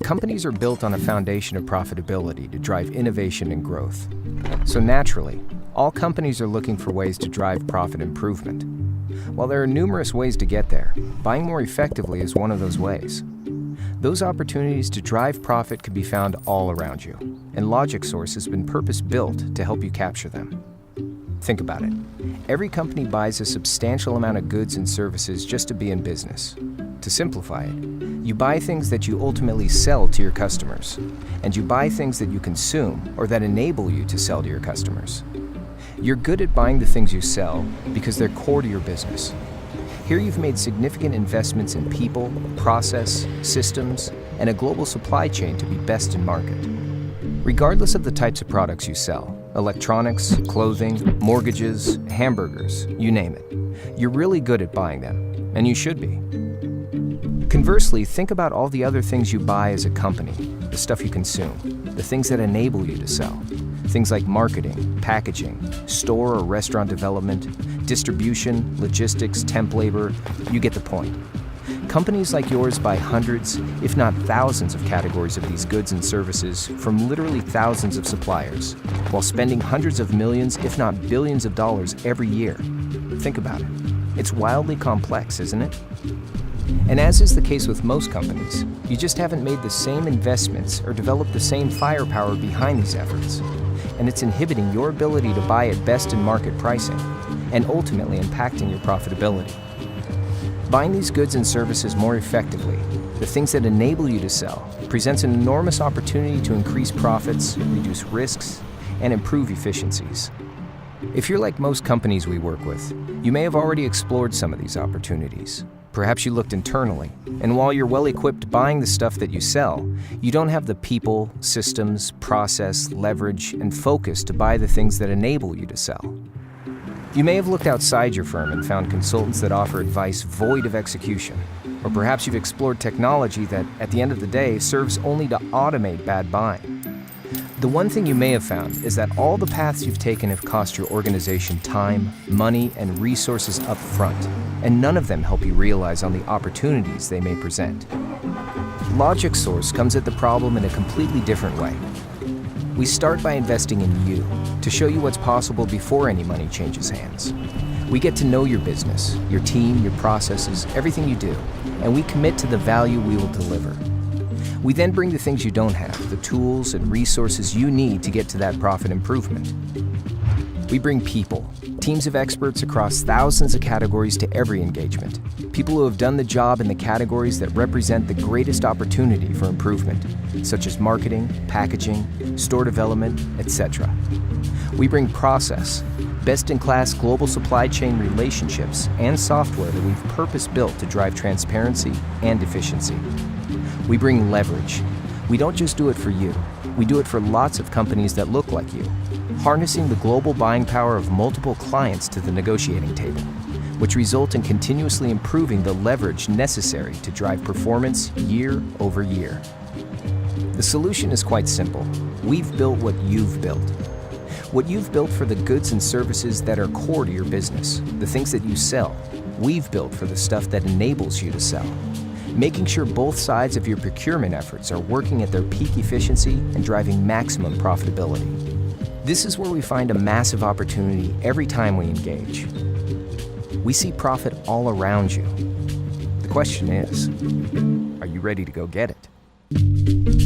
Companies are built on a foundation of profitability to drive innovation and growth. So naturally, all companies are looking for ways to drive profit improvement. While there are numerous ways to get there, buying more effectively is one of those ways. Those opportunities to drive profit can be found all around you, and LogicSource has been purpose-built to help you capture them. Think about it. Every company buys a substantial amount of goods and services just to be in business. To simplify it, you buy things that you ultimately sell to your customers, and you buy things that you consume or that enable you to sell to your customers. You're good at buying the things you sell because they're core to your business. Here you've made significant investments in people, process, systems, and a global supply chain to be best in market. Regardless of the types of products you sell, electronics, clothing, mortgages, hamburgers, you name it, you're really good at buying them, and you should be. Conversely, think about all the other things you buy as a company, the stuff you consume, the things that enable you to sell. Things like marketing, packaging, store or restaurant development, distribution, logistics, temp labor, you get the point. Companies like yours buy hundreds, if not thousands of categories of these goods and services from literally thousands of suppliers, while spending hundreds of millions, if not billions of dollars every year. Think about it. It's wildly complex, isn't it? And as is the case with most companies, you just haven't made the same investments or developed the same firepower behind these efforts. And it's inhibiting your ability to buy at best in market pricing, and ultimately impacting your profitability. Buying these goods and services more effectively, the things that enable you to sell, presents an enormous opportunity to increase profits, reduce risks, and improve efficiencies. If you're like most companies we work with, you may have already explored some of these opportunities. Perhaps you looked internally, and while you're well-equipped buying the stuff that you sell, you don't have the people, systems, process, leverage, and focus to buy the things that enable you to sell. You may have looked outside your firm and found consultants that offer advice void of execution, or perhaps you've explored technology that, at the end of the day, serves only to automate bad buying. The one thing you may have found is that all the paths you've taken have cost your organization time, money, and resources up front, and none of them help you realize on the opportunities they may present. LogicSource comes at the problem in a completely different way. We start by investing in you to show you what's possible before any money changes hands. We get to know your business, your team, your processes, everything you do, and we commit to the value we will deliver. We then bring the things you don't have, the tools and resources you need to get to that profit improvement. We bring people, teams of experts across thousands of categories to every engagement. People who have done the job in the categories that represent the greatest opportunity for improvement, such as marketing, packaging, store development, etc. We bring process, best-in-class global supply chain relationships, and software that we've purpose-built to drive transparency and efficiency. We bring leverage. We don't just do it for you. We do it for lots of companies that look like you, harnessing the global buying power of multiple clients to the negotiating table, which result in continuously improving the leverage necessary to drive performance year over year. The solution is quite simple. We've built what you've built. What you've built for the goods and services that are core to your business, the things that you sell, we've built for the stuff that enables you to sell. Making sure both sides of your procurement efforts are working at their peak efficiency and driving maximum profitability. This is where we find a massive opportunity every time we engage. We see profit all around you. The question is, are you ready to go get it?